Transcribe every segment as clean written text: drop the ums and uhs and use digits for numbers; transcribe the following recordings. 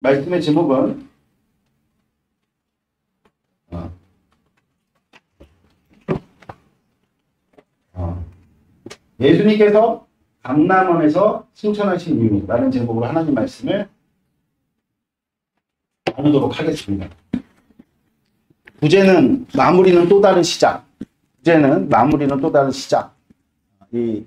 말씀의 제목은 예수님께서 감람원에서 승천하신 이유라는 제목으로 하나님 말씀을 나누도록 하겠습니다. 주제는 마무리는 또 다른 시작. 이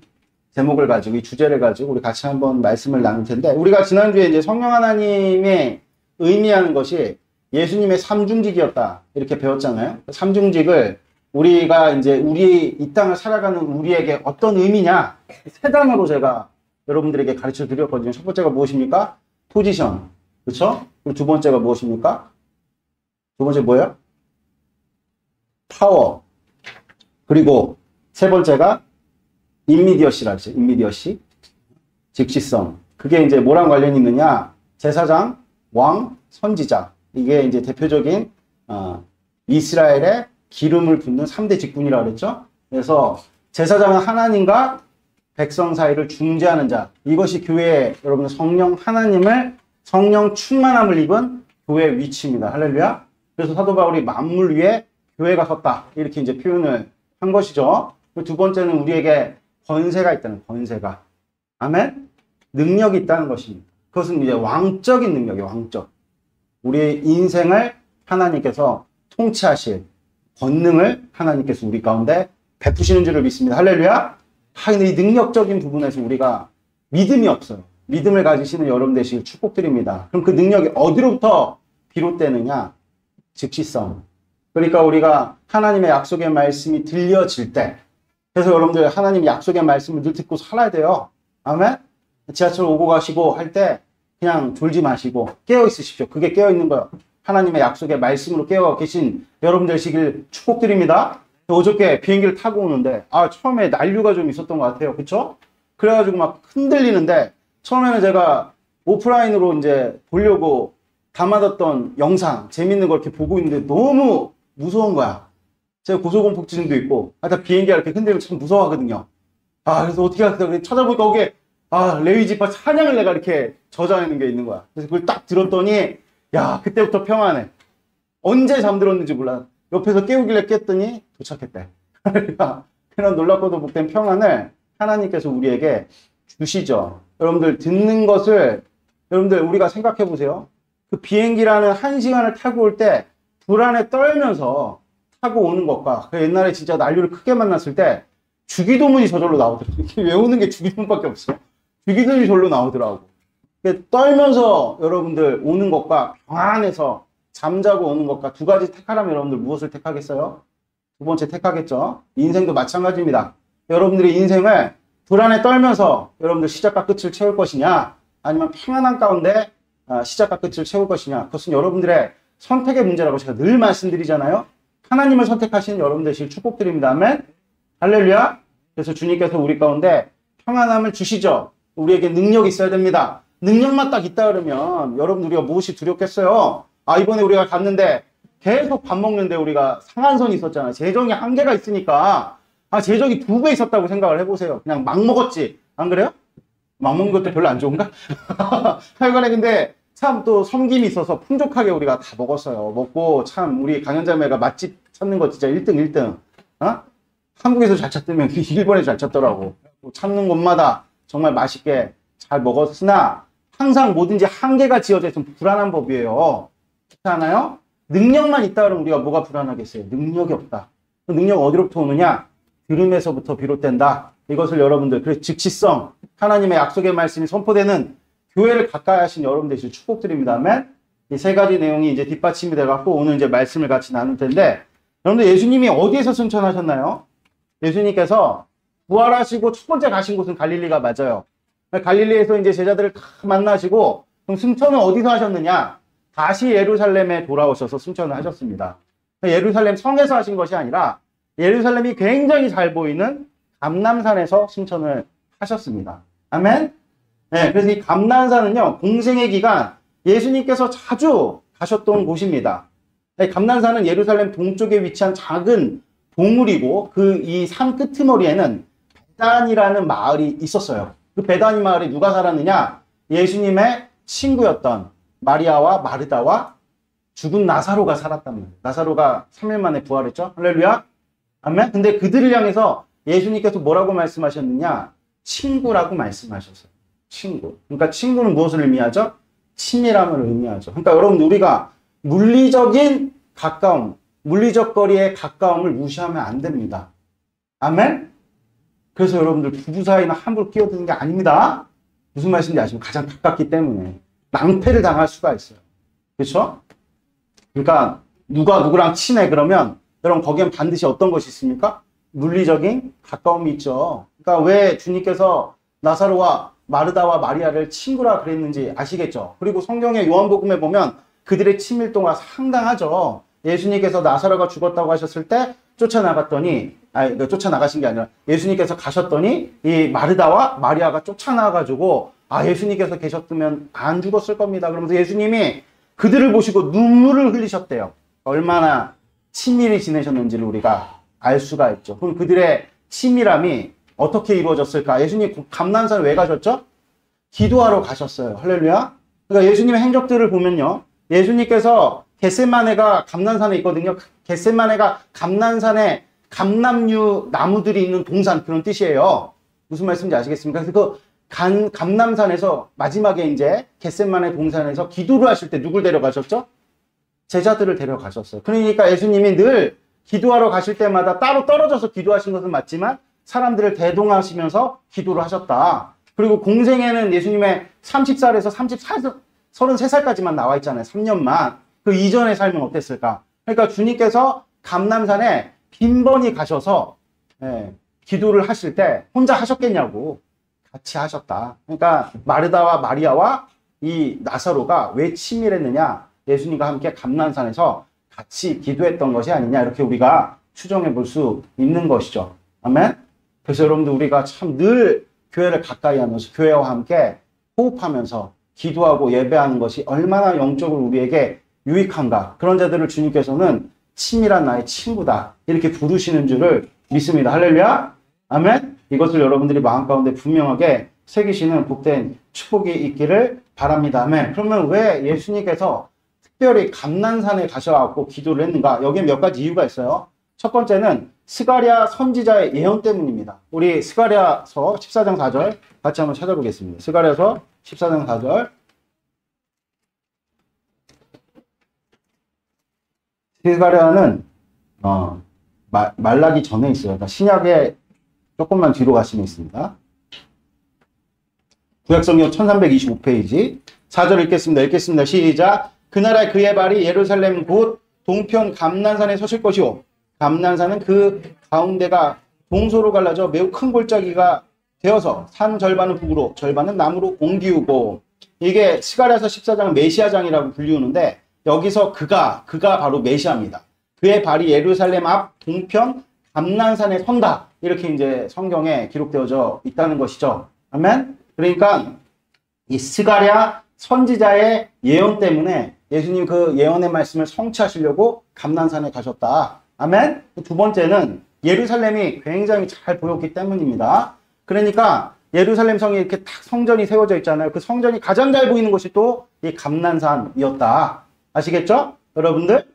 제목을 가지고, 이 주제를 가지고 우리 같이 한번 말씀을 나눌 텐데, 우리가 지난주에 이제 성령 하나님의 의미하는 것이 예수님의 삼중직이었다 이렇게 배웠잖아요. 삼중직을 우리가 이제 이 땅을 살아가는 우리에게 어떤 의미냐, 세 단어로 제가 여러분들에게 가르쳐 드렸거든요. 첫 번째가 무엇입니까? 포지션. 그렇죠? 그리고 두 번째가 무엇입니까? 두 번째 뭐예요? 파워. 그리고 세 번째가 임미디어시라죠. 임미디어시. 즉시성. 그게 이제 뭐랑 관련이 있느냐? 제사장, 왕, 선지자. 이게 이제 대표적인 이스라엘의 기름을 붓는 3대 직분이라고 그랬죠. 그래서 제사장은 하나님과 백성 사이를 중재하는 자. 이것이 교회의 여러분 성령 충만함을 입은 교회의 위치입니다. 할렐루야. 그래서 사도 바울이 만물 위에 교회가 섰다. 이렇게 이제 표현을 한 것이죠. 두 번째는 우리에게 권세가 있다는, 권세가. 아멘? 능력이 있다는 것입니다. 그것은 이제 왕적인 능력이에요, 왕적. 우리의 인생을 하나님께서 통치하실 권능을 하나님께서 우리 가운데 베푸시는 줄을 믿습니다. 할렐루야? 근데 이 능력적인 부분에서 우리가 믿음이 없어요. 믿음을 가지시는 여러분 되시길 축복드립니다. 그럼 그 능력이 어디로부터 비롯되느냐? 즉시성. 그러니까 우리가 하나님의 약속의 말씀이 들려질 때, 그래서 여러분들 하나님 약속의 말씀을 늘 듣고 살아야 돼요. 아멘? 지하철 오고 가시고 할 때 그냥 졸지 마시고 깨어 있으십시오. 그게 깨어 있는 거예요. 하나님의 약속의 말씀으로 깨어 계신 여러분 되시길 축복드립니다. 어저께 비행기를 타고 오는데 처음에 난류가 좀 있었던 것 같아요. 그쵸? 그래가지고 막 흔들리는데, 처음에는 제가 오프라인으로 이제 보려고 담아뒀던 영상 재밌는 걸 이렇게 보고 있는데 너무 무서운 거야. 제가 고소공포증도 있고, 비행기가 이렇게 흔들리면 참 무서워하거든요. 그래서 어떻게 하겠다. 찾아보니까 거기에, 레위지파 찬양을 내가 이렇게 저장해놓은 게 있는 거야. 그래서 그걸 딱 들었더니, 그때부터 평안해. 언제 잠들었는지 몰라. 옆에서 깨우길래 깼더니 도착했대. 그런 놀랍고도 복된 평안을 하나님께서 우리에게 주시죠. 여러분들 듣는 것을, 여러분들 우리가 생각해 보세요. 그 비행기라는 1시간을 타고 올 때 불안에 떨면서 타고 오는 것과, 그 옛날에 진짜 난류를 크게 만났을 때 주기도문이 저절로 나오더라고요. 외우는 게 주기도문밖에 없어. 주기도문이 저절로 나오더라고. 떨면서 여러분들 오는 것과 평안해서 잠자고 오는 것과 두 가지 택하라면 여러분들 무엇을 택하겠어요? 두 번째 택하겠죠. 인생도 마찬가지입니다. 여러분들의 인생을 불안에 떨면서 여러분들 시작과 끝을 채울 것이냐, 아니면 평안한 가운데 시작과 끝을 채울 것이냐, 그것은 여러분들의 선택의 문제라고 제가 늘 말씀드리잖아요. 하나님을 선택하시는 여러분 되시길 축복드립니다. 아멘? 할렐루야. 그래서 주님께서 우리 가운데 평안함을 주시죠. 우리에게 능력이 있어야 됩니다. 능력만 딱 있다 그러면 여러분 우리가 무엇이 두렵겠어요? 이번에 우리가 갔는데 계속 밥 먹는데 우리가 상한선이 있었잖아요. 재정이 한계가 있으니까 재정이 2배 있었다고 생각을 해보세요. 그냥 막 먹었지. 안 그래요? 막 먹는 것도 별로 안 좋은가? 하여간에 근데 참 또 섬김이 있어서 풍족하게 우리가 다 먹었어요. 먹고 참 우리 강연자매가 맛집 찾는 거 진짜 1등. 한국에서 잘 찾으면 일본에서 잘 찾더라고. 찾는 곳마다 정말 맛있게 잘 먹었으나 항상 뭐든지 한계가 지어져 있으면 불안한 법이에요. 그렇지 않아요? 능력만 있다 그러면 우리가 뭐가 불안하겠어요? 능력이 없다. 그 능력 어디로부터 오느냐? 들음에서부터 비롯된다. 이것을 여러분들, 그래서 즉시성, 하나님의 약속의 말씀이 선포되는 교회를 가까이 하신 여러분 되시길 축복드립니다. 아멘? 이 세 가지 내용이 이제 뒷받침이 돼갖고 오늘 이제 말씀을 같이 나눌 텐데, 여러분들 예수님이 어디에서 승천하셨나요? 예수님께서 부활하시고 첫 번째 가신 곳은 갈릴리가 맞아요. 갈릴리에서 이제 제자들을 다 만나시고, 그럼 승천은 어디서 하셨느냐? 다시 예루살렘에 돌아오셔서 승천을 하셨습니다. 예루살렘 성에서 하신 것이 아니라 예루살렘이 굉장히 잘 보이는 감람산에서 승천을 하셨습니다. 아멘? 네, 그래서 이 감람산은요, 공생의 기간 예수님께서 자주 가셨던 곳입니다. 네, 감람산은 예루살렘 동쪽에 위치한 작은 봉우리고, 이 산 끄트머리에는 베단이라는 마을이 있었어요. 그 베다니 마을에 누가 살았느냐? 예수님의 친구였던 마리아와 마르다와 죽은 나사로가 살았단 말이에요. 나사로가 3일 만에 부활했죠. 할렐루야. 아멘. 근데 그들을 향해서 예수님께서 뭐라고 말씀하셨느냐? 친구라고 말씀하셨어요. 친구. 그러니까 친구는 무엇을 의미하죠? 친밀함을 의미하죠. 그러니까 여러분 우리가 물리적인 가까움, 물리적 거리의 가까움을 무시하면 안 됩니다. 아멘? 그래서 여러분들 부부 사이나 함부로 끼어드는 게 아닙니다. 무슨 말씀인지 아시면 가장 가깝기 때문에 낭패를 당할 수가 있어요. 그렇죠? 그러니까 누가 누구랑 친해 그러면 여러분 거기엔 반드시 어떤 것이 있습니까? 물리적인 가까움이 있죠. 그러니까 왜 주님께서 나사로와 마르다와 마리아를 친구라 그랬는지 아시겠죠? 그리고 성경의 요한복음에 보면 그들의 친밀도가 상당하죠. 예수님께서 나사로가 죽었다고 하셨을 때 쫓아나가신 게 아니라 예수님께서 가셨더니 이 마르다와 마리아가 쫓아나가지고 예수님께서 계셨으면 안 죽었을 겁니다. 그러면서 예수님이 그들을 보시고 눈물을 흘리셨대요. 얼마나 친밀히 지내셨는지를 우리가 알 수가 있죠. 그럼 그들의 친밀함이 어떻게 이루어졌을까? 예수님 감난산에 왜 가셨죠? 기도하러 가셨어요. 할렐루야. 그러니까 예수님의 행적들을 보면요. 예수님께서 겟세마네가 감난산에 있거든요. 겟세마네가 감난산에 감람류 나무들이 있는 동산 그런 뜻이에요. 무슨 말씀인지 아시겠습니까? 그래서 그 감람산에서 마지막에 이제 겟세마네 동산에서 기도를 하실 때 누굴 데려가셨죠? 제자들을 데려가셨어요. 그러니까 예수님이 늘 기도하러 가실 때마다 따로 떨어져서 기도하신 것은 맞지만 사람들을 대동하시면서 기도를 하셨다. 그리고 공생애는 예수님의 30살에서 33살까지만 나와 있잖아요. 3년만. 그 이전의 삶은 어땠을까? 그러니까 주님께서 감람산에 빈번히 가셔서 기도를 하실 때 혼자 하셨겠냐고. 같이 하셨다. 그러니까 마르다와 마리아와 이 나사로가 왜 친밀했느냐? 예수님과 함께 감난산에서 같이 기도했던 것이 아니냐 이렇게 우리가 추정해 볼 수 있는 것이죠. 아멘. 그래서 여러분들 우리가 참 늘 교회를 가까이 하면서 교회와 함께 호흡하면서 기도하고 예배하는 것이 얼마나 영적으로 우리에게 유익한가. 그런 자들을 주님께서는 친밀한 나의 친구다 이렇게 부르시는 줄을 믿습니다. 할렐루야. 아멘. 이것을 여러분들이 마음 가운데 분명하게 새기시는 복된 축복이 있기를 바랍니다. 아멘. 그러면 왜 예수님께서 특별히 감난산에 가셔갖고 기도를 했는가? 여기에 몇 가지 이유가 있어요. 첫 번째는 스가랴 선지자의 예언 때문입니다. 우리 스가랴서 14장 4절 같이 한번 찾아보겠습니다. 스가랴서 14장 4절. 스가랴는 말라기 전에 있어요. 그러니까 신약에 조금만 뒤로 가시면 있습니다. 구약성경 1325페이지 4절 읽겠습니다. 시작. 그날에 그의 발이 예루살렘 곧 동편 감난산에 서실 것이요. 감난산은 그 가운데가 동서로 갈라져 매우 큰 골짜기가 되어서 산 절반은 북으로 절반은 남으로 옮기우고. 이게 스가랴서 14장은 메시아장이라고 불리우는데 여기서 그가 바로 메시아입니다. 그의 발이 예루살렘 앞 동편 감난산에 선다. 이렇게 이제 성경에 기록되어져 있다는 것이죠. 아멘. 그러니까 이 스가랴 선지자의 예언 때문에 예수님 그 예언의 말씀을 성취하시려고 감난산에 가셨다. 아멘. 두 번째는 예루살렘이 굉장히 잘 보였기 때문입니다. 그러니까 예루살렘 성이 이렇게 딱 성전이 세워져 있잖아요. 그 성전이 가장 잘 보이는 것이 또 이 감난산이었다. 아시겠죠? 여러분들?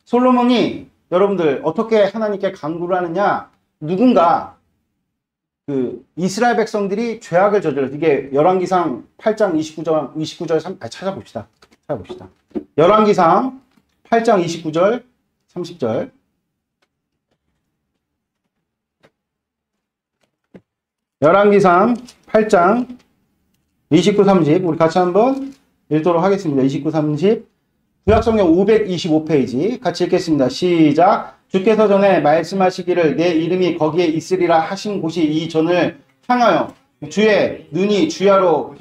솔로몬이 여러분들 어떻게 하나님께 간구를 하느냐? 누군가 그 이스라엘 백성들이 죄악을 저질렀어요. 이게 열왕기상 8장 29절 찾아봅시다. 열왕기상 8장 29절 30절. 열왕기상 8장 29, 30 우리 같이 한번 읽도록 하겠습니다. 29, 30 구약성경 525페이지 같이 읽겠습니다. 시작. 주께서 전에 말씀하시기를 내 이름이 거기에 있으리라 하신 곳이 이 전을 향하여 주의 눈이 주야로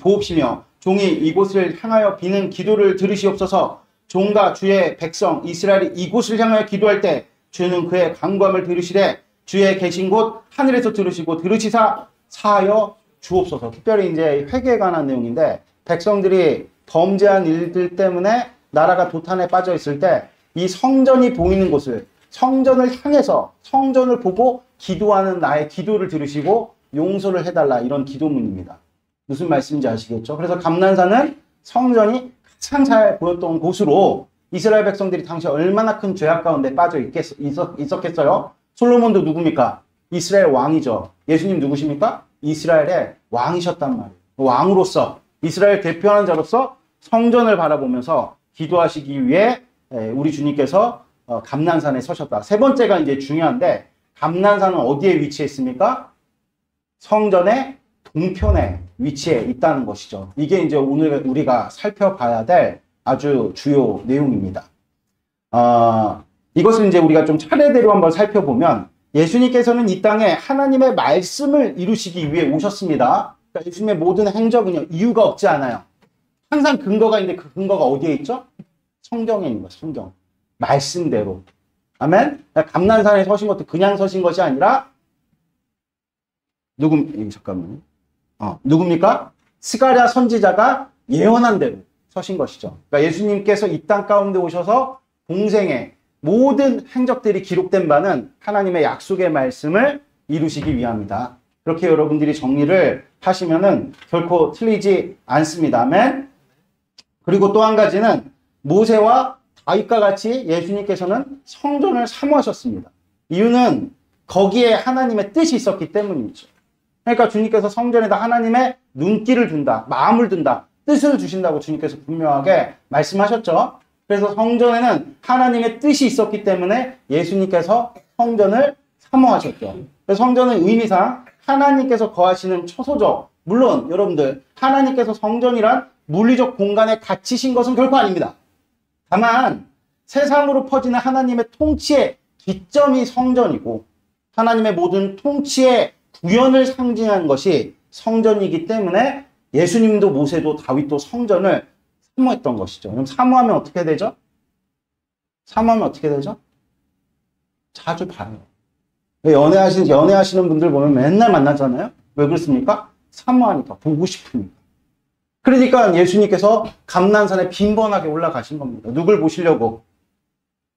보옵시며 종이 이곳을 향하여 비는 기도를 들으시옵소서. 종과 주의 백성 이스라엘이 이곳을 향하여 기도할 때 주는 그의 간구함을 들으시되 주의 계신 곳 하늘에서 들으시고 들으시사 사하여 주옵소서. 특별히 이제 회개에 관한 내용인데 백성들이 범죄한 일들 때문에 나라가 도탄에 빠져 있을 때 이 성전이 보이는 곳을 성전을 향해서 성전을 보고 기도하는 나의 기도를 들으시고 용서를 해달라 이런 기도문입니다. 무슨 말씀인지 아시겠죠? 그래서 감난산은 성전이 가장 잘 보였던 곳으로 이스라엘 백성들이 당시 얼마나 큰 죄악 가운데 빠져 있었겠어요? 솔로몬도 누굽니까? 이스라엘 왕이죠. 예수님 누구십니까? 이스라엘의 왕이셨단 말이에요. 왕으로서 이스라엘 대표하는 자로서 성전을 바라보면서 기도하시기 위해 우리 주님께서 감난산에 서셨다. 세 번째가 이제 중요한데 감난산은 어디에 위치했습니까? 성전의 동편에 위치해 있다는 것이죠. 이게 이제 오늘 우리가 살펴봐야 될 아주 주요 내용입니다. 이것을 이제 우리가 좀 차례대로 한번 살펴보면 예수님께서는 이 땅에 하나님의 말씀을 이루시기 위해 오셨습니다. 그러니까 예수님의 모든 행적은요, 이유가 없지 않아요. 항상 근거가 있는데 그 근거가 어디에 있죠? 성경에 있는 거예요, 성경. 말씀대로. 아멘? 감난산에 서신 것도 그냥 서신 것이 아니라, 누굽니까? 스가랴 선지자가 예언한 대로 서신 것이죠. 그러니까 예수님께서 이 땅 가운데 오셔서 동생의 모든 행적들이 기록된 바는 하나님의 약속의 말씀을 이루시기 위함이다. 그렇게 여러분들이 정리를 하시면은 결코 틀리지 않습니다. 아멘? 그리고 또 한 가지는 모세와 다윗과 같이 예수님께서는 성전을 사모하셨습니다. 이유는 거기에 하나님의 뜻이 있었기 때문이죠. 그러니까 주님께서 성전에다 하나님의 눈길을 둔다, 마음을 둔다, 뜻을 주신다고 주님께서 분명하게 말씀하셨죠. 그래서 성전에는 하나님의 뜻이 있었기 때문에 예수님께서 성전을 사모하셨죠. 그래서 성전은 의미상 하나님께서 거하시는 처소죠. 물론 여러분들 하나님께서 성전이란 물리적 공간에 갇히신 것은 결코 아닙니다. 다만 세상으로 퍼지는 하나님의 통치의 기점이 성전이고 하나님의 모든 통치의 구현을 상징하는 것이 성전이기 때문에 예수님도 모세도 다윗도 성전을 사모했던 것이죠. 그럼 사모하면 어떻게 되죠? 사모하면 어떻게 되죠? 자주 봐요. 연애하시는 분들 보면 맨날 만나잖아요. 왜 그렇습니까? 사모하니까, 보고 싶으니까. 그러니까 예수님께서 감난산에 빈번하게 올라가신 겁니다. 누굴 보시려고?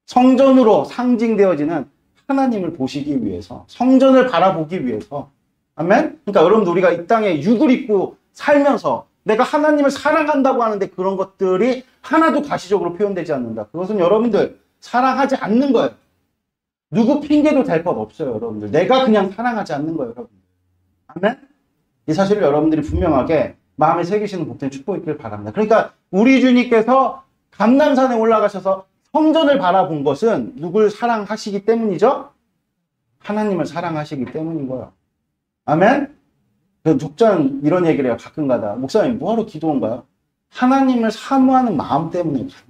성전으로 상징되어지는 하나님을 보시기 위해서, 성전을 바라보기 위해서. 아멘? 그러니까 여러분들 우리가 이 땅에 육을 입고 살면서 내가 하나님을 사랑한다고 하는데 그런 것들이 하나도 가시적으로 표현되지 않는다. 그것은 여러분들 사랑하지 않는 거예요. 누구 핑계도 될 것 없어요, 여러분들. 내가 그냥 사랑하지 않는 거예요, 여러분들. 아멘? 이 사실을 여러분들이 분명하게 마음에 새기시는 복된 축복이 있길 바랍니다. 그러니까 우리 주님께서 감난산에 올라가셔서 성전을 바라본 것은 누굴 사랑하시기 때문이죠? 하나님을 사랑하시기 때문인 거예요. 아멘? 독자는 이런 얘기를 해요. 가끔가다. 목사님, 뭐하러 기도한 거야? 하나님을 사모하는 마음 때문에 가는 거예요.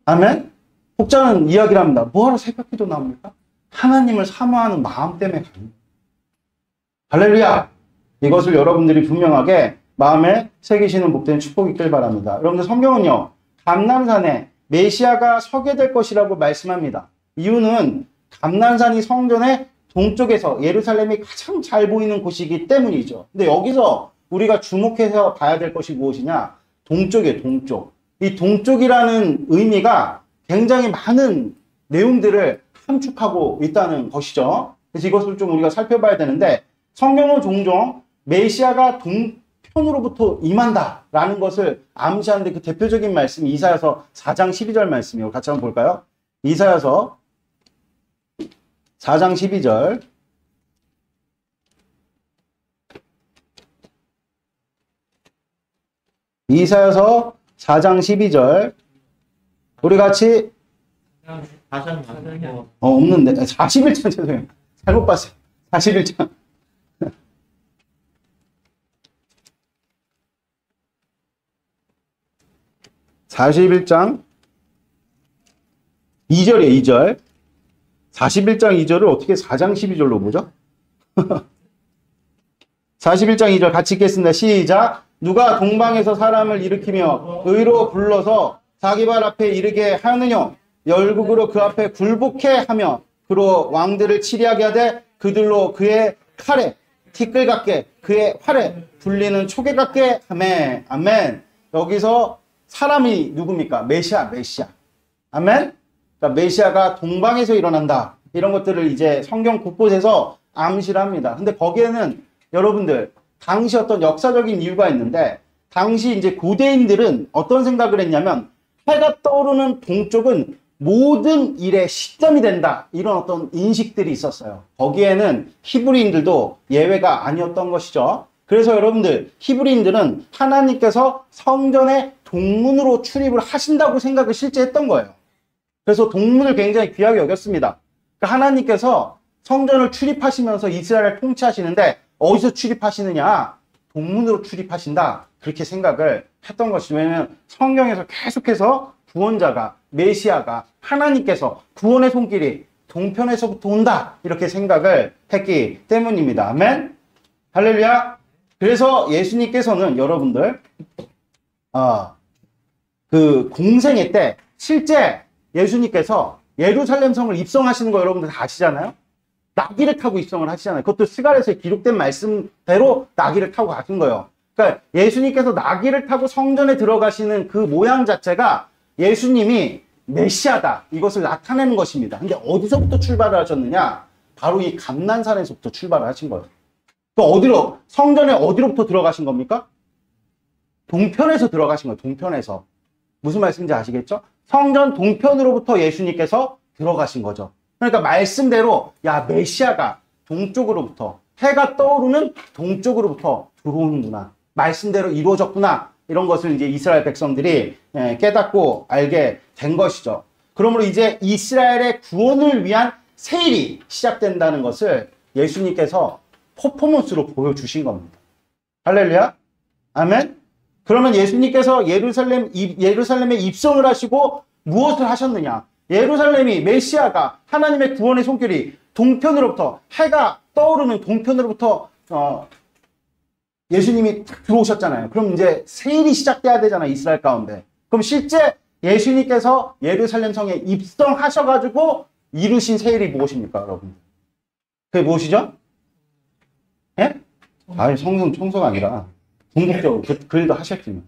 아멘? 독자는 이야기를 합니다. 뭐하러 새벽 기도 나옵니까? 하나님을 사모하는 마음 때문에 가는 거예요. 할렐루야! 이것을 여러분들이 분명하게 마음에 새기시는 복된 축복이 있길 바랍니다. 여러분들 성경은요, 감난산에 메시아가 서게 될 것이라고 말씀합니다. 이유는 감난산이 성전의 동쪽에서 예루살렘이 가장 잘 보이는 곳이기 때문이죠. 근데 여기서 우리가 주목해서 봐야 될 것이 무엇이냐? 동쪽이에요, 동쪽. 이 동쪽이라는 의미가 굉장히 많은 내용들을 함축하고 있다는 것이죠. 그래서 이것을 좀 우리가 살펴봐야 되는데 성경은 종종 메시아가 동편으로부터 임한다라는 것을 암시하는데 그 대표적인 말씀이 이사야서 4장 12절 말씀이에요. 같이 한번 볼까요? 이사야서 4장 12절. 이사야서 4장 12절. 우리 같이 없는데 41장 죄송해요. 잘못 봤어요. 41장. 41장 2절이에요. 2절. 41장 2절을 어떻게 4장 12절로 보죠? 41장 2절 같이 읽겠습니다. 시작. 누가 동방에서 사람을 일으키며 의로 불러서 자기 발 앞에 이르게 하느뇨? 열국으로 그 앞에 굴복해 하며 그로 왕들을 치리하게 하되 그들로 그의 칼에 티끌 같게 그의 활에 불리는 초계 같게 하매. 아멘. 여기서 사람이 누굽니까? 메시아. 아멘. 그러니까 메시아가 동방에서 일어난다. 이런 것들을 이제 성경 곳곳에서 암시를 합니다. 근데 거기에는 여러분들 당시 어떤 역사적인 이유가 있는데 당시 이제 고대인들은 어떤 생각을 했냐면 해가 떠오르는 동쪽은 모든 일의 시점이 된다. 이런 어떤 인식들이 있었어요. 거기에는 히브리인들도 예외가 아니었던 것이죠. 그래서 여러분들 히브리인들은 하나님께서 성전에 동문으로 출입을 하신다고 생각을 실제 했던 거예요. 그래서 동문을 굉장히 귀하게 여겼습니다. 그러니까 하나님께서 성전을 출입하시면서 이스라엘을 통치하시는데 어디서 출입하시느냐? 동문으로 출입하신다. 그렇게 생각을 했던 것이죠. 왜냐하면 성경에서 계속해서 구원자가, 메시아가, 하나님께서 구원의 손길이 동편에서부터 온다. 이렇게 생각을 했기 때문입니다. 아멘? 할렐루야! 그래서 예수님께서는 여러분들 그 공생애 때 실제 예수님께서 예루살렘 성을 입성하시는 거 여러분들 다 아시잖아요? 나귀를 타고 입성을 하시잖아요. 그것도 스가랴서에 기록된 말씀대로 나귀를 타고 가신 거예요. 그러니까 예수님께서 나귀를 타고 성전에 들어가시는 그 모양 자체가 예수님이 메시아다. 이것을 나타내는 것입니다. 근데 어디서부터 출발을 하셨느냐? 바로 이 감난산에서부터 출발을 하신 거예요. 또 어디로, 성전에 어디로부터 들어가신 겁니까? 동편에서 들어가신 거예요. 동편에서. 무슨 말씀인지 아시겠죠? 성전 동편으로부터 예수님께서 들어가신 거죠. 그러니까 말씀대로 야 메시아가 동쪽으로부터 해가 떠오르는 동쪽으로부터 들어오는구나. 말씀대로 이루어졌구나. 이런 것을 이제 이스라엘 백성들이 깨닫고 알게 된 것이죠. 그러므로 이제 이스라엘의 구원을 위한 세일이 시작된다는 것을 예수님께서 퍼포먼스로 보여주신 겁니다. 할렐루야. 아멘. 그러면 예수님께서 예루살렘에 입성을 하시고 무엇을 하셨느냐? 예루살렘이 메시아가 하나님의 구원의 손길이 동편으로부터 해가 떠오르는 동편으로부터 예수님이 들어오셨잖아요. 그럼 이제 세일이 시작돼야 되잖아요. 이스라엘 가운데. 그럼 실제 예수님께서 예루살렘 성에 입성하셔가지고 이루신 세일이 무엇입니까, 여러분? 그게 무엇이죠? 예? 아니, 성성 청소가 아니라 궁극적으로 그 일도 하셨지만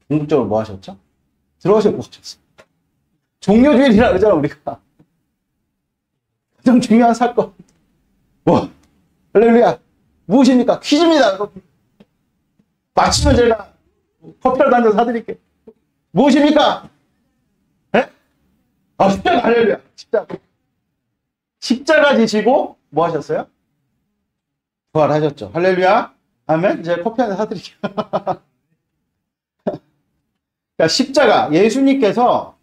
궁극적으로 뭐 하셨죠? 들어가서 뭐 하셨어요? 종료주일이라 그러잖아, 우리가. 가장 중요한 사건. 뭐, 할렐루야. 무엇입니까? 퀴즈입니다. 맞히면 제가 커피라도 한 잔 사드릴게요. 무엇입니까? 예? 아, 십자가, 할렐루야. 십자가. 십자가 지시고 뭐 하셨어요? 부활하셨죠. 할렐루야. 아멘. 이제 커피 한 잔 사드릴게요. 그러니까 십자가, 예수님께서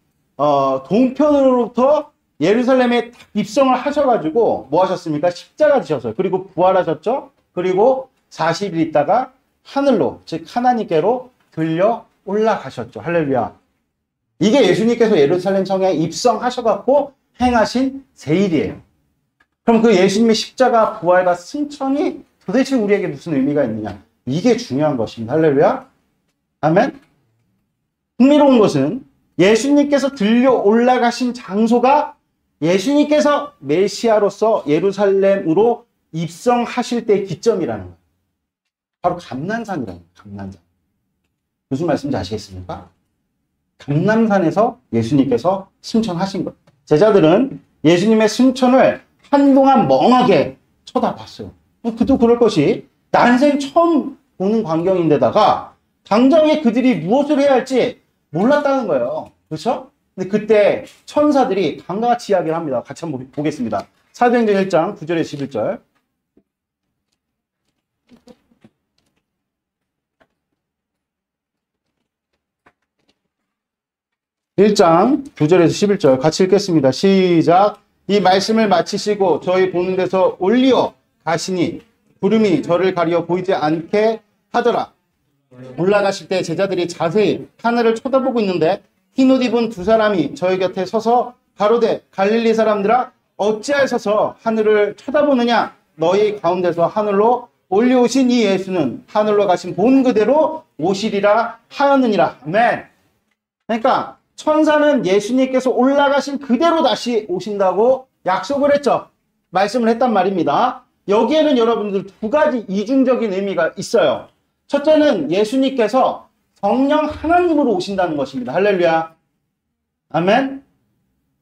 동편으로부터 예루살렘에 입성을 하셔가지고 뭐 하셨습니까? 십자가 지셨어요. 그리고 부활하셨죠. 그리고 40일 있다가 하늘로, 즉 하나님께로 들려 올라가셨죠. 할렐루야. 이게 예수님께서 예루살렘 성에 입성하셔갖고 행하신 세일이에요. 그럼 그 예수님의 십자가, 부활과 승천이 도대체 우리에게 무슨 의미가 있느냐? 이게 중요한 것입니다. 할렐루야. 아멘. 흥미로운 것은 예수님께서 들려 올라가신 장소가 예수님께서 메시아로서 예루살렘으로 입성하실 때의 기점이라는 거예요. 바로 감난산이라는 거예요. 감난산. 무슨 말씀인지 아시겠습니까? 감난산에서 예수님께서 승천하신 거예요. 제자들은 예수님의 승천을 한동안 멍하게 쳐다봤어요. 그도 그럴 것이 난생 처음 보는 광경인데다가 당장에 그들이 무엇을 해야 할지 몰랐다는 거예요. 그렇죠? 근데 그때 천사들이 다음과 같이 이야기를 합니다. 같이 한번 보겠습니다. 사도행전 1장 9절에 11절. 1장 9절에서 11절 같이 읽겠습니다. 시작. 이 말씀을 마치시고 저희 보는 데서 올리어 가시니 구름이 저를 가리어 보이지 않게 하더라. 올라가실 때 제자들이 자세히 하늘을 쳐다보고 있는데 흰 옷 입은 두 사람이 저희 곁에 서서 가로되 갈릴리 사람들아 어찌하여서 하늘을 쳐다보느냐? 너희 가운데서 하늘로 올려오신 이 예수는 하늘로 가신 본 그대로 오시리라 하였느니라. 아멘. 그러니까 천사는 예수님께서 올라가신 그대로 다시 오신다고 약속을 했죠. 말씀을 했단 말입니다. 여기에는 여러분들 두 가지 이중적인 의미가 있어요. 첫째는 예수님께서 성령 하나님으로 오신다는 것입니다. 할렐루야. 아멘.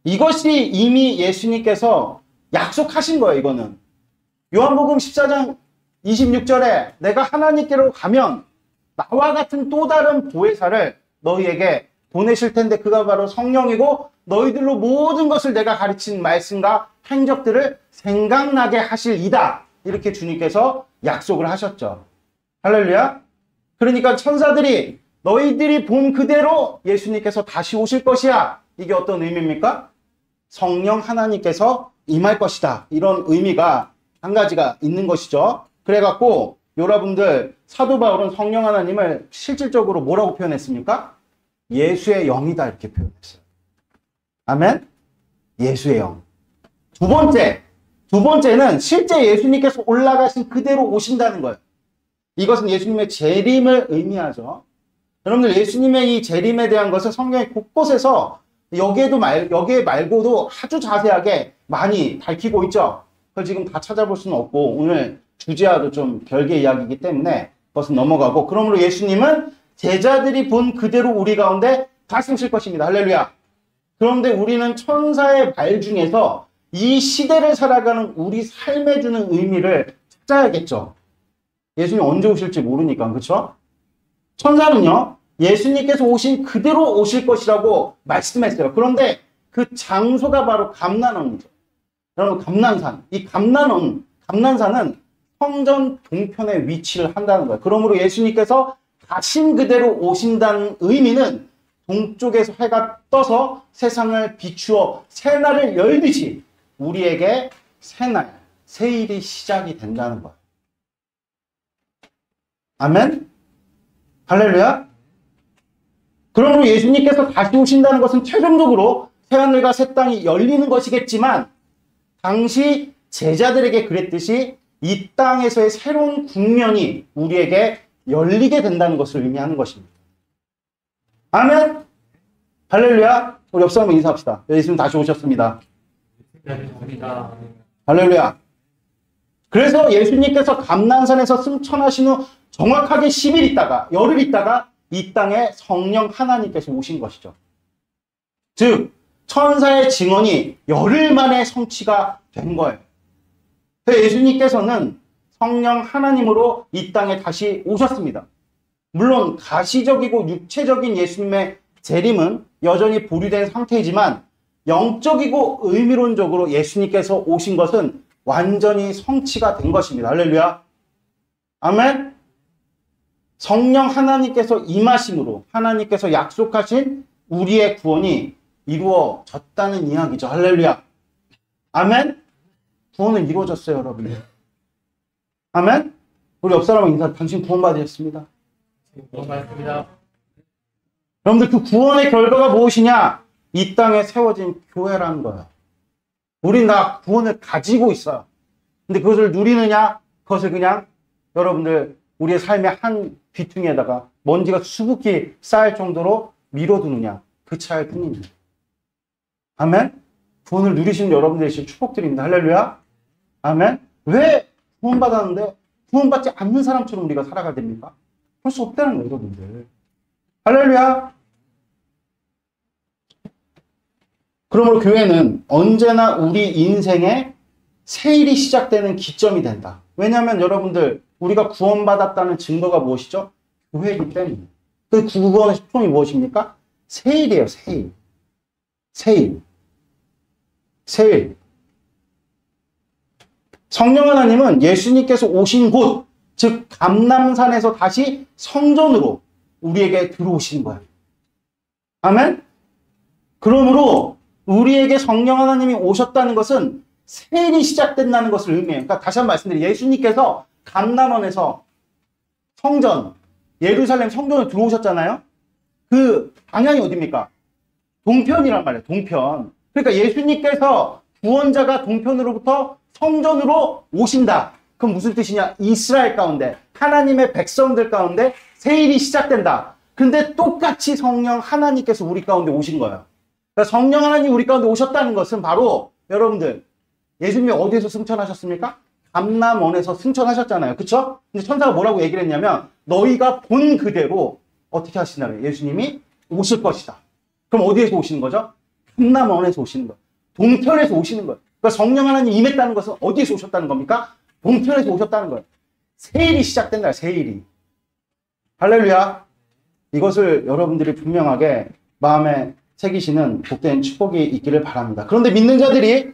이것이 이미 예수님께서 약속하신 거예요. 이거는 요한복음 14장 26절에 내가 하나님께로 가면 나와 같은 또 다른 보혜사를 너희에게 보내실 텐데 그가 바로 성령이고 너희들로 모든 것을 내가 가르친 말씀과 행적들을 생각나게 하실 이다. 이렇게 주님께서 약속을 하셨죠. 할렐루야. 그러니까 천사들이 너희들이 본 그대로 예수님께서 다시 오실 것이야. 이게 어떤 의미입니까? 성령 하나님께서 임할 것이다. 이런 의미가 한 가지가 있는 것이죠. 그래갖고 여러분들 사도 바울은 성령 하나님을 실질적으로 뭐라고 표현했습니까? 예수의 영이다 이렇게 표현했어요. 아멘? 예수의 영. 두 번째는 실제 예수님께서 올라가신 그대로 오신다는 거예요. 이것은 예수님의 재림을 의미하죠. 여러분들 예수님의 이 재림에 대한 것은 성경의 곳곳에서 여기에 말고도 아주 자세하게 많이 밝히고 있죠. 그걸 지금 다 찾아볼 수는 없고 오늘 주제와도 좀 별개 이야기이기 때문에 그것은 넘어가고 그러므로 예수님은 제자들이 본 그대로 우리 가운데 다시 오실 것입니다. 할렐루야. 그런데 우리는 천사의 말 중에서 이 시대를 살아가는 우리 삶에 주는 의미를 찾아야겠죠. 예수님 언제 오실지 모르니까 그렇죠? 천사는요. 예수님께서 오신 그대로 오실 것이라고 말씀했어요. 그런데 그 장소가 바로 감난원이죠. 여러분 감난산. 이 감난산은 성전 동편에 위치를 한다는 거예요. 그러므로 예수님께서 가신 그대로 오신다는 의미는 동쪽에서 해가 떠서 세상을 비추어 새날을 열듯이 우리에게 새날, 새일이 시작이 된다는 거예요. 아멘? 할렐루야? 그러므로 예수님께서 다시 오신다는 것은 최종적으로 새하늘과 새 땅이 열리는 것이겠지만 당시 제자들에게 그랬듯이 이 땅에서의 새로운 국면이 우리에게 열리게 된다는 것을 의미하는 것입니다. 아멘? 할렐루야? 우리 옆 사람과 인사합시다. 예수님 다시 오셨습니다. 할렐루야. 그래서 예수님께서 감난산에서 승천하신 후 정확하게 10일 있다가 열흘 있다가 이 땅에 성령 하나님께서 오신 것이죠. 즉 천사의 증언이 열흘 만에 성취가 된 거예요. 그래서 예수님께서는 성령 하나님으로 이 땅에 다시 오셨습니다. 물론 가시적이고 육체적인 예수님의 재림은 여전히 보류된 상태이지만 영적이고 의미론적으로 예수님께서 오신 것은 완전히 성취가 된 것입니다. 할렐루야. 아멘. 성령 하나님께서 임하심으로 하나님께서 약속하신 우리의 구원이 이루어졌다는 이야기죠. 할렐루야. 아멘. 구원은 이루어졌어요, 여러분. 아멘. 우리 옆 사람은 인사. 당신 구원 받으셨습니다. 구원 받았습니다. 여러분들 그 구원의 결과가 무엇이냐? 이 땅에 세워진 교회라는 거예요. 우린 다 구원을 가지고 있어요. 근데 그것을 누리느냐? 그것을 그냥 여러분들 우리의 삶의 한 귀퉁이에다가 먼지가 수북히 쌓일 정도로 밀어두느냐? 그 차이일 뿐입니다. 아멘? 구원을 누리시는 여러분들이 축복드립니다. 할렐루야? 아멘? 왜 구원받았는데 구원받지 않는 사람처럼 우리가 살아가야 됩니까? 그럴 수 없다는 거예요, 여러분들. 할렐루야? 그러므로 교회는 언제나 우리 인생의 새일이 시작되는 기점이 된다. 왜냐하면 여러분들 우리가 구원받았다는 증거가 무엇이죠? 교회이기 때문에. 그 구원의 초점이 무엇입니까? 새일이에요. 새일. 새일. 새일. 성령 하나님은 예수님께서 오신 곳, 즉 감람산에서 다시 성전으로 우리에게 들어오신 거예요. 아멘? 그러므로 우리에게 성령 하나님이 오셨다는 것은 새일이 시작된다는 것을 의미해요. 그러니까 다시 한번 말씀드리면 예수님께서 감람원에서 성전, 예루살렘 성전으로 들어오셨잖아요. 그 방향이 어디입니까? 동편이란 말이에요. 동편. 그러니까 예수님께서 구원자가 동편으로부터 성전으로 오신다. 그럼 무슨 뜻이냐? 이스라엘 가운데 하나님의 백성들 가운데 새일이 시작된다. 근데 똑같이 성령 하나님께서 우리 가운데 오신 거예요. 그러니까 성령 하나님 우리 가운데 오셨다는 것은 바로 여러분들 예수님이 어디에서 승천하셨습니까? 감람원에서 승천하셨잖아요. 그쵸? 근데 천사가 뭐라고 얘기를 했냐면 너희가 본 그대로 어떻게 하시나요? 예수님이 오실 것이다. 그럼 어디에서 오시는 거죠? 감람원에서 오시는 거예요. 동편에서 오시는 거예요. 그러니까 성령 하나님 임했다는 것은 어디에서 오셨다는 겁니까? 동편에서 오셨다는 거예요. 새일이 시작된다. 새일이. 할렐루야. 이것을 여러분들이 분명하게 마음에 새기시는 복된 축복이 있기를 바랍니다. 그런데 믿는 자들이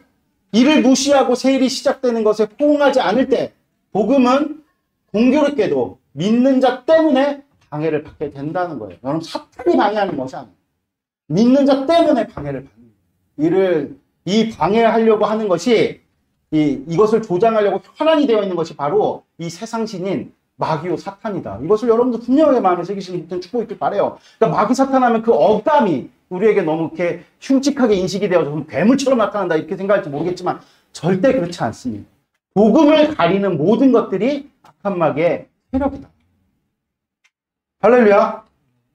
이를 무시하고 새 일이 시작되는 것에 호응하지 않을 때 복음은 공교롭게도 믿는 자 때문에 방해를 받게 된다는 거예요. 여러분, 사탄이 방해하는 것이 아니에요. 믿는 자 때문에 방해를 받는 거예요. 이 방해하려고 하는 것이 이것을 조장하려고 혈안이 되어 있는 것이 바로 이 세상신인 마귀요 사탄이다. 이것을 여러분들 분명하게 마음에 새기시는 복된 축복이 있길 바라요. 그러니까 마귀 사탄하면 그 억감이 우리에게 너무 이렇게 흉측하게 인식이 되어서 좀 괴물처럼 나타난다 이렇게 생각할지 모르겠지만 절대 그렇지 않습니다. 복음을 가리는 모든 것들이 악한 마귀의 세력이다. 할렐루야.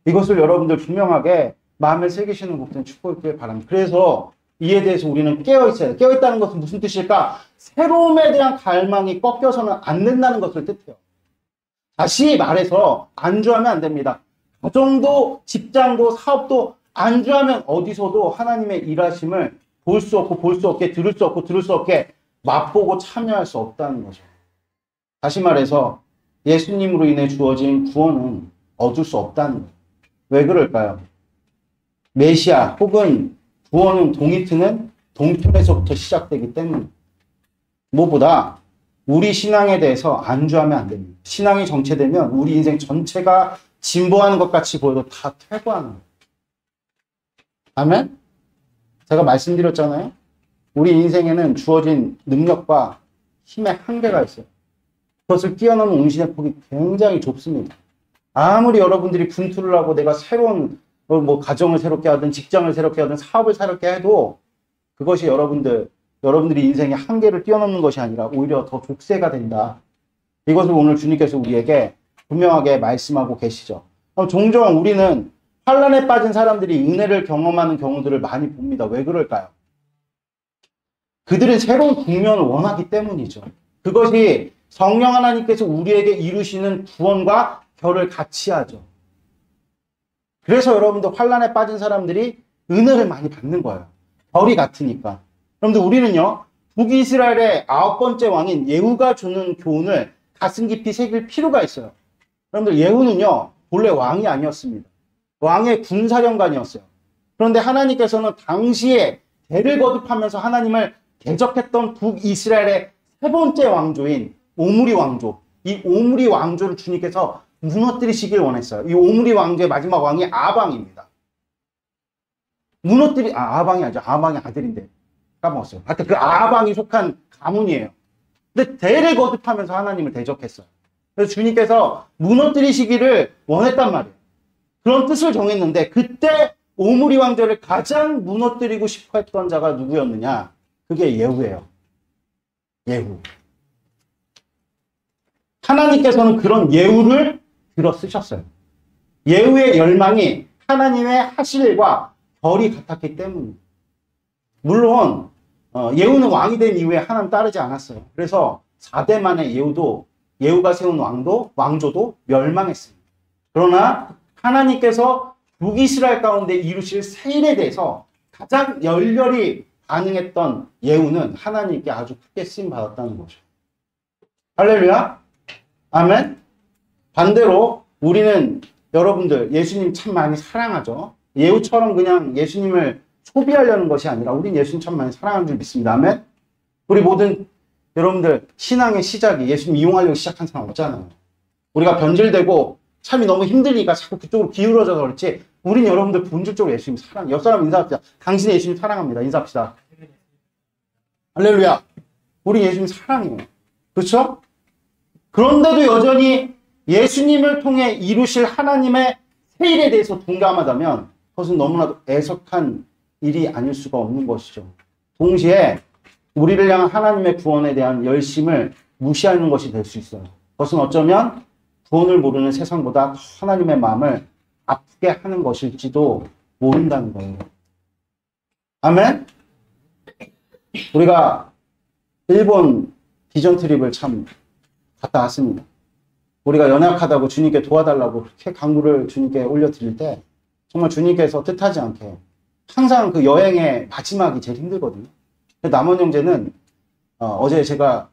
이것을 여러분들 분명하게 마음에 새기시는 복된 축복이길 바랍니다. 그래서 이에 대해서 우리는 깨어있어야 돼요. 깨어있다는 것은 무슨 뜻일까? 새로움에 대한 갈망이 꺾여서는 안 된다는 것을 뜻해요. 다시 말해서 안주하면 안 됩니다. 가정도 직장도 사업도 안주하면 어디서도 하나님의 일하심을 볼 수 없고 볼 수 없게 들을 수 없고 들을 수 없게 맛보고 참여할 수 없다는 거죠. 다시 말해서 예수님으로 인해 주어진 구원은 얻을 수 없다는 거예요. 왜 그럴까요? 메시아 혹은 구원은 동이트는 동편에서부터 시작되기 때문에 무엇보다 우리 신앙에 대해서 안주하면 안 됩니다. 신앙이 정체되면 우리 인생 전체가 진보하는 것 같이 보여도 다 퇴보하는 거예요. 아멘? 제가 말씀드렸잖아요. 우리 인생에는 주어진 능력과 힘의 한계가 있어요. 그것을 뛰어넘는 운신의 폭이 굉장히 좁습니다. 아무리 여러분들이 분투를 하고 내가 새로운 가정을 새롭게 하든 직장을 새롭게 하든 사업을 새롭게 해도 그것이 여러분들이 인생의 한계를 뛰어넘는 것이 아니라 오히려 더 족쇄가 된다. 이것을 오늘 주님께서 우리에게 분명하게 말씀하고 계시죠. 종종 우리는 환난에 빠진 사람들이 은혜를 경험하는 경우들을 많이 봅니다. 왜 그럴까요? 그들은 새로운 국면을 원하기 때문이죠. 그것이 성령 하나님께서 우리에게 이루시는 구원과 결을 같이 하죠. 그래서 여러분들 환난에 빠진 사람들이 은혜를 많이 받는 거예요. 결이 같으니까. 여러분들 우리는요, 북이스라엘의 9번째 왕인 예후가 주는 교훈을 가슴 깊이 새길 필요가 있어요. 여러분들 예후는요, 본래 왕이 아니었습니다. 왕의 군사령관이었어요. 그런데 하나님께서는 당시에 대를 거듭하면서 하나님을 대적했던 북이스라엘의 세 번째 왕조인 오므리 왕조, 이 오므리 왕조를 주님께서 무너뜨리시길 원했어요. 이 오므리 왕조의 마지막 왕이 아방입니다. 아방이 아니죠. 아방의 아들인데 까먹었어요. 하여튼 그 아방이 속한 가문이에요. 근데 대를 거듭하면서 하나님을 대적했어요. 그래서 주님께서 무너뜨리시기를 원했단 말이에요. 그런 뜻을 정했는데 그때 오므리 왕조를 가장 무너뜨리고 싶어 했던 자가 누구였느냐? 그게 예후예요. 예후. 하나님께서는 그런 예후를 들어 쓰셨어요. 예후의 열망이 하나님의 하실 일과 결이 같았기 때문입니다. 물론 예후는 왕이 된 이후에 하나님 따르지 않았어요. 그래서 4대 만에 예후가 세운 왕조도 멸망했습니다. 그러나 하나님께서 북이스라엘 가운데 이루실 새 일에 대해서 가장 열렬히 반응했던 예후는 하나님께 아주 크게 쓰임 받았다는 거죠. 할렐루야. 아멘. 반대로 우리는 여러분들 예수님 참 많이 사랑하죠. 예후처럼 그냥 예수님을 소비하려는 것이 아니라 우린 예수님 참 많이 사랑하는 줄 믿습니다. 아멘. 우리 모든 여러분들 신앙의 시작이 예수님 이용하려고 시작한 사람 없잖아요. 우리가 변질되고 참이 너무 힘드니까 자꾸 그쪽으로 기울어져서 그렇지 우린 여러분들 본질적으로 예수님 사랑해요. 옆 사람 인사합시다. 당신이 예수님 사랑합니다. 인사합시다. 할렐루야. 우리 예수님 사랑해요. 그렇죠? 그런데도 여전히 예수님을 통해 이루실 하나님의 새 일에 대해서 둔감하다면 그것은 너무나도 애석한 일이 아닐 수가 없는 것이죠. 동시에 우리를 향한 하나님의 구원에 대한 열심을 무시하는 것이 될 수 있어요. 그것은 어쩌면 구원을 모르는 세상보다 더 하나님의 마음을 아프게 하는 것일지도 모른다는 거예요. 아멘? 우리가 일본 비전 트립을 참 갔다 왔습니다. 우리가 연약하다고 주님께 도와달라고 그렇게 강구를 주님께 올려드릴 때 정말 주님께서 뜻하지 않게 항상 그 여행의 마지막이 제일 힘들거든요. 남원 형제는 어제 제가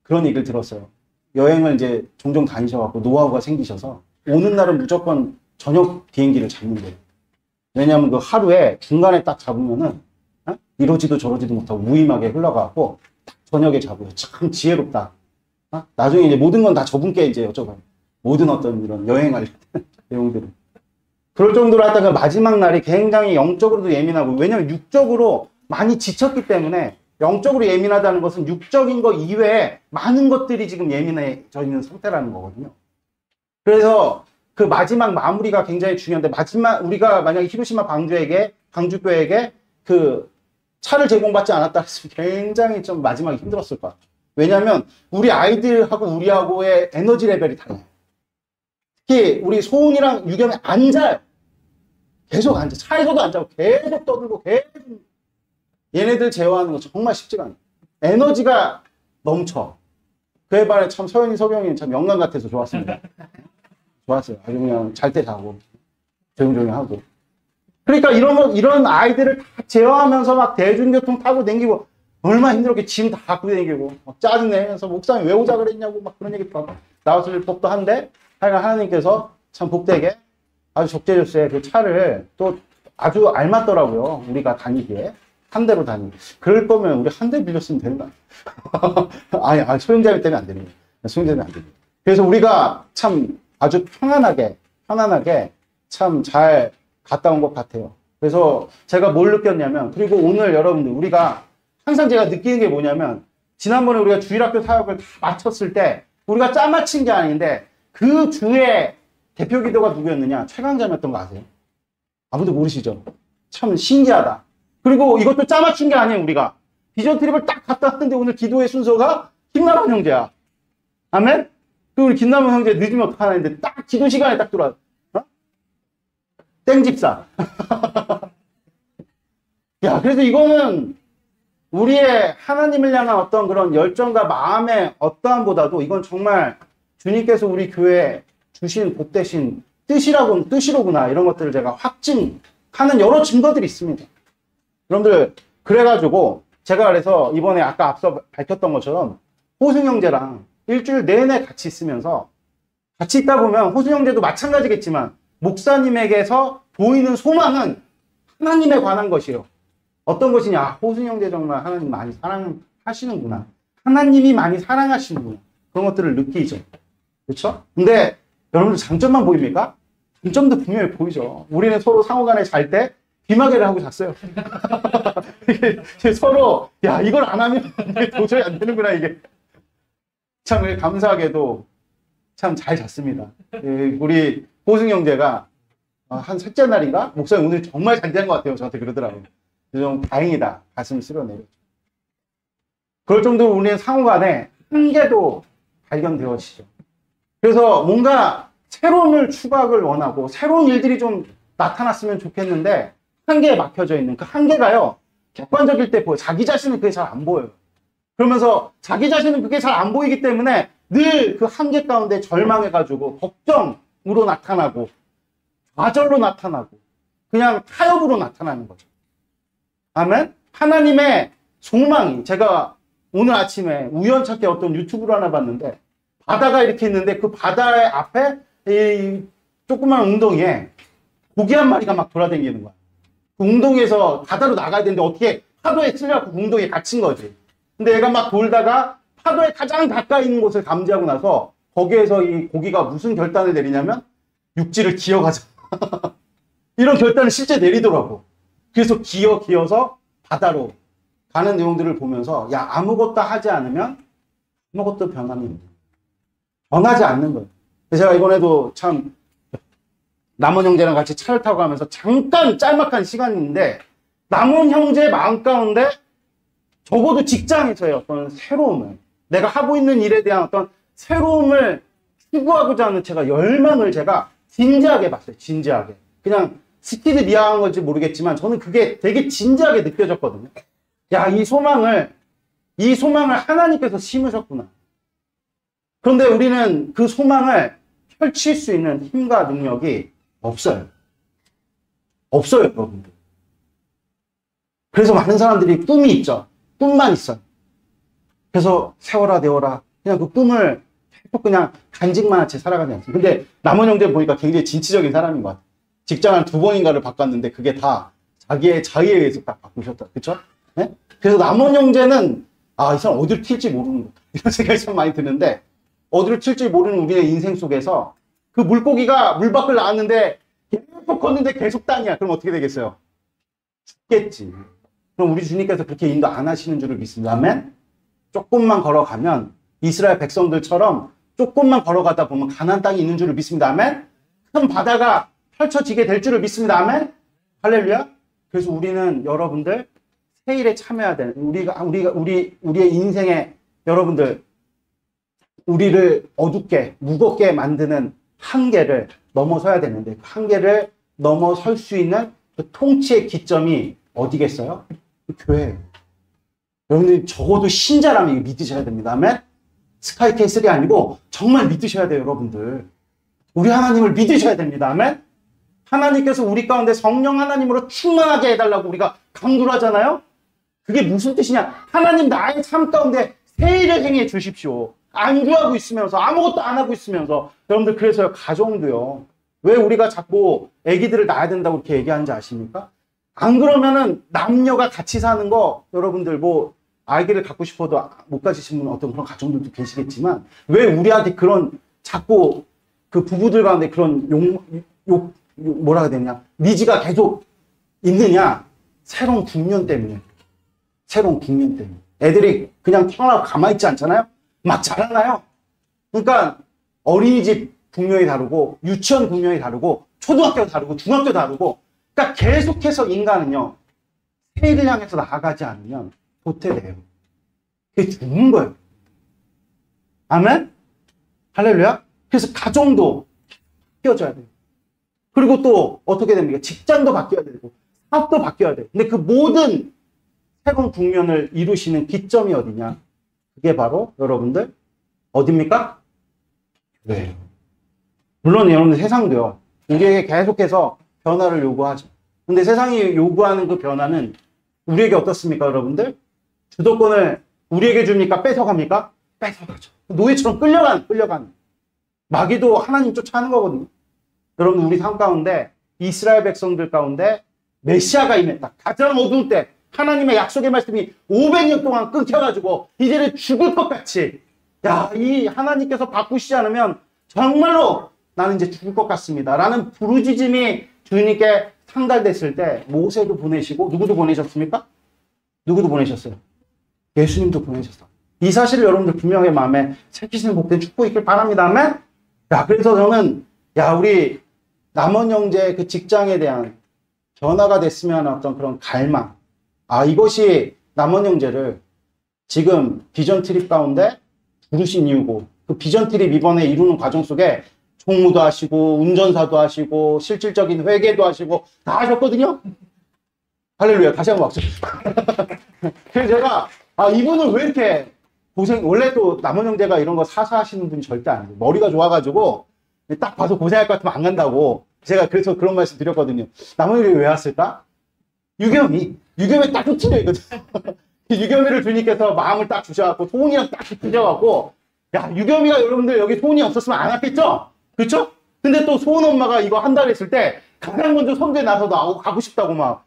그런 얘기를 들었어요. 여행을 이제 종종 다니셔갖고 노하우가 생기셔서 오는 날은 무조건 저녁 비행기를 잡는데. 왜냐하면 그 하루에 중간에 딱 잡으면은 이러지도 저러지도 못하고 무의미하게 흘러가고 딱 저녁에 잡아요. 참 지혜롭다. 나중에 이제 모든 건 다 저분께 이제 여쭤봐요. 모든 어떤 이런 여행할 내용들을. 그럴 정도로 하다가 마지막 날이 굉장히 영적으로도 예민하고, 왜냐면 육적으로 많이 지쳤기 때문에. 영적으로 예민하다는 것은 육적인 것 이외에 많은 것들이 지금 예민해져 있는 상태라는 거거든요. 그래서 그 마지막 마무리가 굉장히 중요한데, 마지막 우리가 만약에 히로시마 방주교회에게 그 차를 제공받지 않았다 했으면 굉장히 좀 마지막에 힘들었을 것 같아요. 왜냐하면 우리 아이들하고 우리하고의 에너지 레벨이 달라요. 특히 우리 소은이랑 유겸이 앉아요. 계속 앉아. 차에서도 안 자고 계속 떠들고 계속. 얘네들 제어하는 거 정말 쉽지가 않아요. 에너지가 넘쳐. 그에 반해 참 서연이, 서경이는 참 영감 같아서 좋았습니다. 좋았어요. 아주 그냥 잘 때 자고, 조용조용히 하고. 그러니까 이런 아이들을 다 제어하면서 막 대중교통 타고 다니고, 얼마나 힘들었게 짐 다 갖고 다니고, 막 짜증내면서 목사님 왜 오자 그랬냐고 막 그런 얘기 나왔을 법도 한데, 하여간 하나님께서 참 복되게 아주 적재적소에 그 차를 또 아주 알맞더라고요. 우리가 다니기에. 한 대로 다니고. 그럴 거면 우리 한 대 빌렸으면 되는 거 아니야? 아니, 소형자비 때문에 안 됩니다. 소형자비 때문에 안 됩니다. 그래서 우리가 참 아주 편안하게 참 잘 갔다 온 것 같아요. 그래서 제가 뭘 느꼈냐면, 그리고 오늘 여러분들, 우리가 항상 제가 느끼는 게 뭐냐면, 지난번에 우리가 주일학교 사역을 다 마쳤을 때, 우리가 짜맞힌 게 아닌데, 그 주의 대표 기도가 누구였느냐? 최강자였던 거 아세요? 아무도 모르시죠? 참 신기하다. 그리고 이것도 짜맞춘 게 아니에요, 우리가. 비전 트립을 딱 갔다 왔는데 오늘 기도의 순서가 김남원 형제야. 아멘? 그 우리 김남원 형제 늦으면 어떡하나 했는데 딱 기도 시간에 딱 들어와. 땡집사. 야, 그래서 이거는 우리의 하나님을 향한 어떤 그런 열정과 마음의 어떠함보다도 이건 정말 주님께서 우리 교회에 주신 복되신 뜻이로구나. 이런 것들을 제가 확증하는 여러 증거들이 있습니다. 여러분들, 그래가지고 제가 그래서 이번에 아까 앞서 밝혔던 것처럼 호승 형제랑 일주일 내내 같이 있으면서, 같이 있다 보면 호승 형제도 마찬가지겠지만 목사님에게서 보이는 소망은 하나님에 관한 것이에요. 어떤 것이냐? 호승 형제 정말 하나님 많이 사랑하시는구나. 하나님이 많이 사랑하시는구나. 그런 것들을 느끼죠. 그렇죠? 근데 여러분들 장점만 보입니까? 장점도 분명히 보이죠. 우리는 서로 상호간에 잘 때 귀마개를 하고 잤어요. 서로, 야, 이걸 안 하면 도저히 안 되는구나, 이게. 참 감사하게도 참 잘 잤습니다. 우리 호승 형제가 한 셋째 날인가? 목사님 오늘 정말 잘 잔 것 같아요. 저한테 그러더라고요. 좀 다행이다. 가슴을 쓸어내렸죠. 그럴 정도로 우리는 상호간에 한계도 발견되어지죠. 그래서 뭔가 새로움을 추구하길 원하고 새로운 일들이 좀 나타났으면 좋겠는데 한계에 막혀져 있는 그 한계가요, 객관적일 때 보여요. 자기 자신은 그게 잘 안 보여요. 그러면서 자기 자신은 그게 잘 안 보이기 때문에 늘 그 한계 가운데 절망해가지고 걱정으로 나타나고 좌절로 나타나고 그냥 타협으로 나타나는 거죠. 아멘? 하나님의 소망이, 제가 오늘 아침에 우연찮게 어떤 유튜브를 하나 봤는데 바다가 이렇게 있는데 그 바다의 앞에 이 조그만 웅덩이에 고기 한 마리가 막 돌아다니는 거야. 그 웅덩이에서 바다로 나가야 되는데 어떻게 파도에 쓸려갖고 웅덩이에 갇힌 거지. 근데 얘가 막 돌다가 파도에 가장 가까이 있는 곳을 감지하고 나서 거기에서 이 고기가 무슨 결단을 내리냐면 육지를 기어가자. 이런 결단을 실제 내리더라고. 그래서 기어서 바다로 가는 내용들을 보면서 야, 아무것도 하지 않으면 아무것도 변하지 않는 거예요. 그래서 제가 이번에도 참 남원 형제랑 같이 차를 타고 가면서 잠깐 짤막한 시간인데 남원 형제 마음 가운데 적어도 직장에서의 어떤 새로움을, 내가 하고 있는 일에 대한 어떤 새로움을 추구하고자 하는 제가 열망을 제가 진지하게 봤어요. 진지하게. 그냥 스티드 미아한 건지 모르겠지만 저는 그게 되게 진지하게 느껴졌거든요. 야, 이 소망을 하나님께서 심으셨구나. 그런데 우리는 그 소망을 펼칠 수 있는 힘과 능력이 없어요. 없어요, 여러분들. 그래서 많은 사람들이 꿈이 있죠. 꿈만 있어요. 그래서 세워라, 내워라. 그냥 그 꿈을 계속 그냥 간직만 채 살아가지 않습니까? 근데 남은 형제 보니까 굉장히 진취적인 사람인 것 같아요. 직장을 2번인가를 바꿨는데 그게 다 자기의 자의에 의해서 딱 바꾸셨다. 그쵸? 네? 그래서 남은 형제는 이 사람 어디를 튈지 모르는 거. 이런 생각이 참 많이 드는데 어디를 튈지 모르는 우리의 인생 속에서 그 물고기가 물 밖을 나왔는데 계속 걷는데 계속 땅이야. 그럼 어떻게 되겠어요? 죽겠지. 그럼 우리 주님께서 그렇게 인도 안 하시는 줄을 믿습니다. 아멘? 조금만 걸어가면 이스라엘 백성들처럼 조금만 걸어가다 보면 가나안 땅이 있는 줄을 믿습니다. 아멘? 큰 바다가 펼쳐지게 될 줄을 믿습니다. 아멘? 할렐루야? 그래서 우리는 여러분들 세일에 참여해야 되는 우리의 인생에 여러분들 우리를 어둡게 무겁게 만드는 한계를 넘어서야 되는데 그 한계를 넘어설 수 있는 그 통치의 기점이 어디겠어요? 교회예요. 여러분들 적어도 신자라면 이거 믿으셔야 됩니다. 아멘? 스카이캐슬이 아니고 정말 믿으셔야 돼요, 여러분들. 우리 하나님을 믿으셔야 됩니다. 아멘? 하나님께서 우리 가운데 성령 하나님으로 충만하게 해달라고 우리가 강조를 하잖아요? 그게 무슨 뜻이냐? 하나님 나의 삶 가운데 세일을 행해 주십시오. 안주하고 있으면서 아무것도 안 하고 있으면서 여러분들 그래서요 가정도요. 왜 우리가 자꾸 아기들을 낳아야 된다고 이렇게 얘기하는지 아십니까? 안 그러면은 남녀가 같이 사는 거 여러분들 뭐 아기를 갖고 싶어도 못 가지신 분 어떤 그런 가정들도 계시겠지만 왜 우리한테 그런 자꾸 그 부부들 가운데 그런 뭐라 해야 되냐 니즈가 계속 있느냐? 새로운 국면 때문에. 새로운 국면 때문에. 애들이 그냥 태어나고 가만히 있지 않잖아요? 막 자라나요? 그러니까 어린이집 국면이 다르고 유치원 국면이 다르고 초등학교 다르고 중학교 다르고 그러니까 계속해서 인간은요 세일을 향해서 나아가지 않으면 도태돼요. 그게 죽는 거예요. 아멘? 할렐루야? 그래서 가정도 바뀌어져야 돼요. 그리고 또 어떻게 됩니까? 직장도 바뀌어야 되고 사업도 바뀌어야 돼요. 근데 그 모든 새로운 국면을 이루시는 기점이 어디냐? 그게 바로 여러분들 어디입니까? 교회예요. 물론 여러분들 세상도요. 우리에게 계속해서 변화를 요구하죠. 근데 세상이 요구하는 그 변화는 우리에게 어떻습니까, 여러분들? 주도권을 우리에게 줍니까? 뺏어갑니까? 뺏어가죠. 노예처럼 끌려가는. 마귀도 하나님 쫓아하는 거거든요. 여러분 우리 삶 가운데 이스라엘 백성들 가운데 메시아가 임했다. 가장 어두운 때 하나님의 약속의 말씀이 500년 동안 끊겨가지고 이제는 죽을 것 같이 이 하나님께서 바꾸시지 않으면 정말로 나는 이제 죽을 것 같습니다. 라는 부르짖음이 주님께 상달됐을 때 모세도 보내시고 누구도 보내셨습니까? 누구도 보내셨어요? 예수님도 보내셨어. 이 사실을 여러분들 분명히 마음에 새기시는 복된 축복이 있길 바랍니다. 아멘? 그래서 저는 우리 남원 형제의 그 직장에 대한 변화가 됐으면 하는 어떤 그런 갈망. 이것이 남원 형제를 지금 비전 트립 가운데 부르신 이유고 그 비전 트립 이번에 이루는 과정 속에 총무도 하시고 운전사도 하시고 실질적인 회계도 하시고 다 하셨거든요. 할렐루야. 다시 한번 박수. 그래서 제가 이분은 왜 이렇게 원래 또 남원 형제가 이런 거 사사하시는 분이 절대 아니에요. 머리가 좋아가지고 딱 봐서 고생할 것 같으면 안 간다고 제가 그래서 그런 말씀 드렸거든요. 남원 형제가 왜 왔을까? 유겸이 딱 꽂히거든요. 유겸이를 주님께서 마음을 딱 주셔갖고 소은이랑 딱 주셔갖고 유겸이가 여러분들 여기 소은이 없었으면 안 왔겠죠? 그렇죠? 근데 또 소은 엄마가 이거 한다고 했을 때 가장 먼저 선두에 나서도 가고 싶다고 막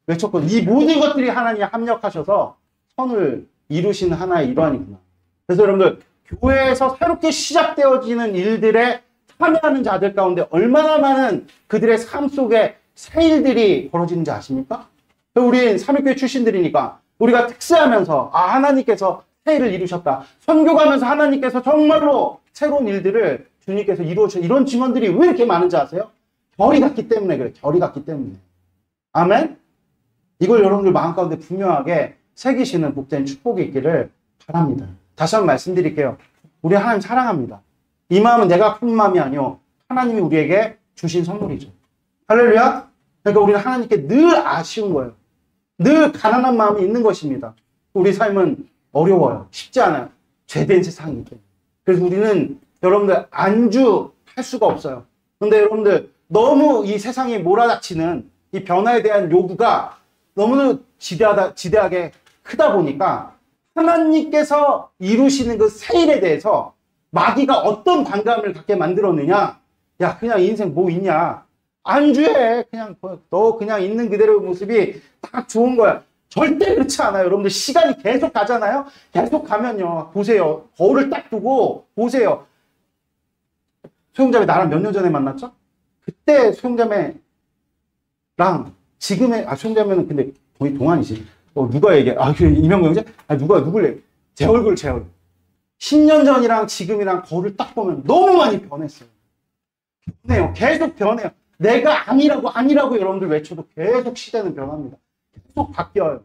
외쳤거든요. 이 모든 것들이 하나님이 합력하셔서 선을 이루시는 하나의 일환이구나. 그래서 여러분들 교회에서 새롭게 시작되어지는 일들에 참여하는 자들 가운데 얼마나 많은 그들의 삶 속에 새 일들이 벌어지는지 아십니까? 우린 삼위교회 출신들이니까 우리가 특세하면서 하나님께서 새 일을 이루셨다. 선교 가면서 하나님께서 정말로 새로운 일들을 주님께서 이루어주셨다. 이런 증언들이 왜 이렇게 많은지 아세요? 결이 같기 때문에 그래. 결이 같기 때문에. 아멘? 이걸 여러분들 마음 가운데 분명하게 새기시는 복된 축복이 있기를 바랍니다. 다시 한번 말씀드릴게요. 우리 하나님 사랑합니다. 이 마음은 내가 푼 마음이 아니요 하나님이 우리에게 주신 선물이죠. 할렐루야? 그러니까 우리는 하나님께 늘 아쉬운 거예요. 늘 가난한 마음이 있는 것입니다. 우리 삶은 어려워요. 쉽지 않아요. 죄된 세상이기 때문에. 그래서 우리는 여러분들 안주할 수가 없어요. 그런데 여러분들 너무 이 세상이 몰아닥치는 이 변화에 대한 요구가 너무 지대하게 크다 보니까 하나님께서 이루시는 그 새 일에 대해서 마귀가 어떤 반감을 갖게 만들었느냐? 야, 그냥 인생 뭐 있냐? 안주해. 그냥 너 그냥 있는 그대로의 모습이 딱 좋은 거야. 절대 그렇지 않아요. 여러분들 시간이 계속 가잖아요. 계속 가면요. 보세요. 거울을 딱 두고 보세요. 소영자매 나랑 몇 년 전에 만났죠? 그때 소영자매랑 지금의 소영자매는 근데 거의 동안이지. 누가 얘기해? 이명구 형제? 누굴래? 제 얼굴. 10년 전이랑 지금이랑 거울을 딱 보면 너무 많이 변했어요. 변해요. 계속 변해요. 내가 아니라고 여러분들 외쳐도 계속 시대는 변합니다. 계속 바뀌어요.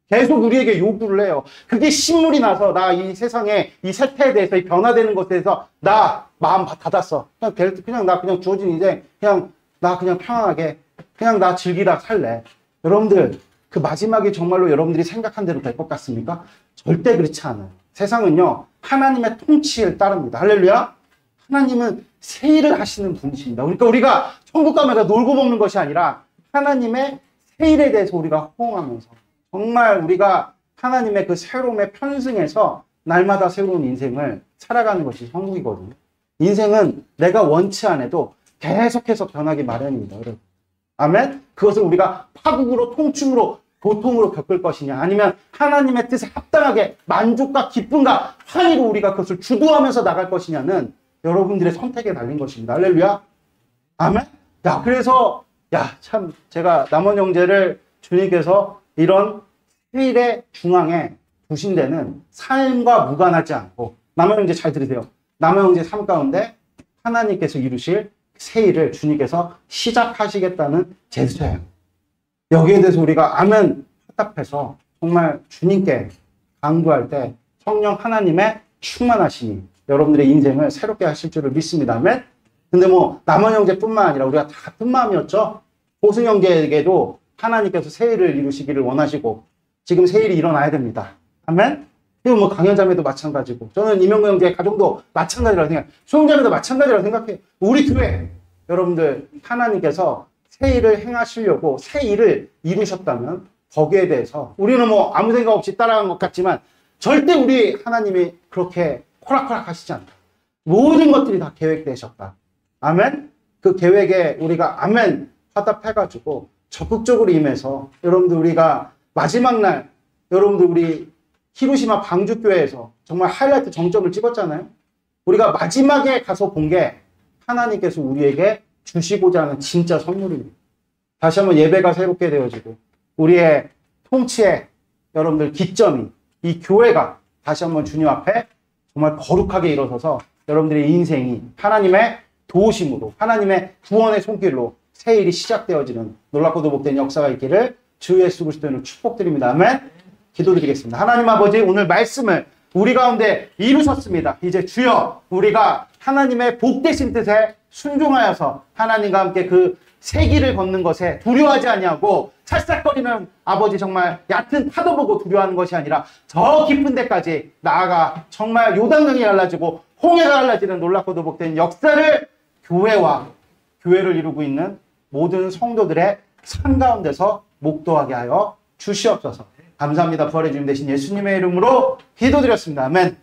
계속 우리에게 요구를 해요. 그게 신물이 나서 나 이 세상에 이 세태에 대해서 이 변화되는 것에 대해서 나 마음 닫았어. 그냥 나 그냥 주어진 인생 나 그냥 편안하게 그냥 나 즐기다 살래. 여러분들 그 마지막에 정말로 여러분들이 생각한 대로 될 것 같습니까? 절대 그렇지 않아요. 세상은요 하나님의 통치를 따릅니다. 할렐루야. 하나님은 새 일을 하시는 분이십니다. 그러니까 우리가 천국 가면서 놀고 먹는 것이 아니라 하나님의 새 일에 대해서 우리가 호응하면서 정말 우리가 하나님의 그 새로움에 편승해서 날마다 새로운 인생을 살아가는 것이 천국이거든요. 인생은 내가 원치 않아도 계속해서 변하기 마련입니다. 여러분. 아멘? 그것을 우리가 파국으로 통충으로 고통으로 겪을 것이냐 아니면 하나님의 뜻에 합당하게 만족과 기쁨과 환희로 우리가 그것을 주도하면서 나갈 것이냐는 여러분들의 선택에 달린 것입니다. 할렐루야. 아멘. 그래서 참 제가 남원 형제를 주님께서 이런 세일의 중앙에 두신 데는 삶과 무관하지 않고 남원 형제 잘 들으세요. 남원 형제 삶 가운데 하나님께서 이루실 세일을 주님께서 시작하시겠다는 제스처예요. 여기에 대해서 우리가 아멘 화답해서 정말 주님께 간구할 때 성령 하나님의 충만하시니 여러분들의 인생을 새롭게 하실 줄을 믿습니다. 아멘. 근데 남원 형제뿐만 아니라 우리가 다 같은 마음이었죠. 호승 형제에게도 하나님께서 새일을 이루시기를 원하시고 지금 새일이 일어나야 됩니다. 아멘. 그리고 강현자매도 마찬가지고 저는 이명구 형제의 가정도 마찬가지라고 생각해요. 소영자매도 마찬가지라고 생각해요. 우리 교회 여러분들 하나님께서 새 일을 행하시려고 새 일을 이루셨다면 거기에 대해서 우리는 아무 생각 없이 따라간 것 같지만 절대 우리 하나님이 그렇게 호락호락 하시지 않다. 모든 것들이 다 계획되셨다. 아멘. 그 계획에 우리가 아멘 화답해가지고 적극적으로 임해서 여러분들 우리가 마지막 날 여러분들 우리 히로시마 방주교회에서 정말 하이라이트 정점을 찍었잖아요. 우리가 마지막에 가서 본 게 하나님께서 우리에게 주시고자 하는 진짜 선물입니다. 다시 한번 예배가 새롭게 되어지고 우리의 통치의 여러분들 기점이 이 교회가 다시 한번 주님 앞에 정말 거룩하게 일어서서 여러분들의 인생이 하나님의 도우심으로 하나님의 구원의 손길로 새 일이 시작되어지는 놀랍고도 복된 역사가 있기를 주 예수 그리스도로 축복드립니다. 아멘. 기도드리겠습니다. 하나님 아버지 오늘 말씀을 우리 가운데 이루셨습니다. 이제 주여 우리가 하나님의 복되신 뜻에 순종하여서 하나님과 함께 그 새 길을 걷는 것에 두려워하지 아니하고 찰싹거리는 아버지 정말 얕은 파도 보고 두려워하는 것이 아니라 저 깊은 데까지 나아가 정말 요단강이 갈라지고 홍해가 갈라지는 놀랍고도 복된 역사를 교회를 이루고 있는 모든 성도들의 삶 가운데서 목도하게 하여 주시옵소서. 감사합니다. 부활의 주님 되신 예수님의 이름으로 기도드렸습니다. 아멘.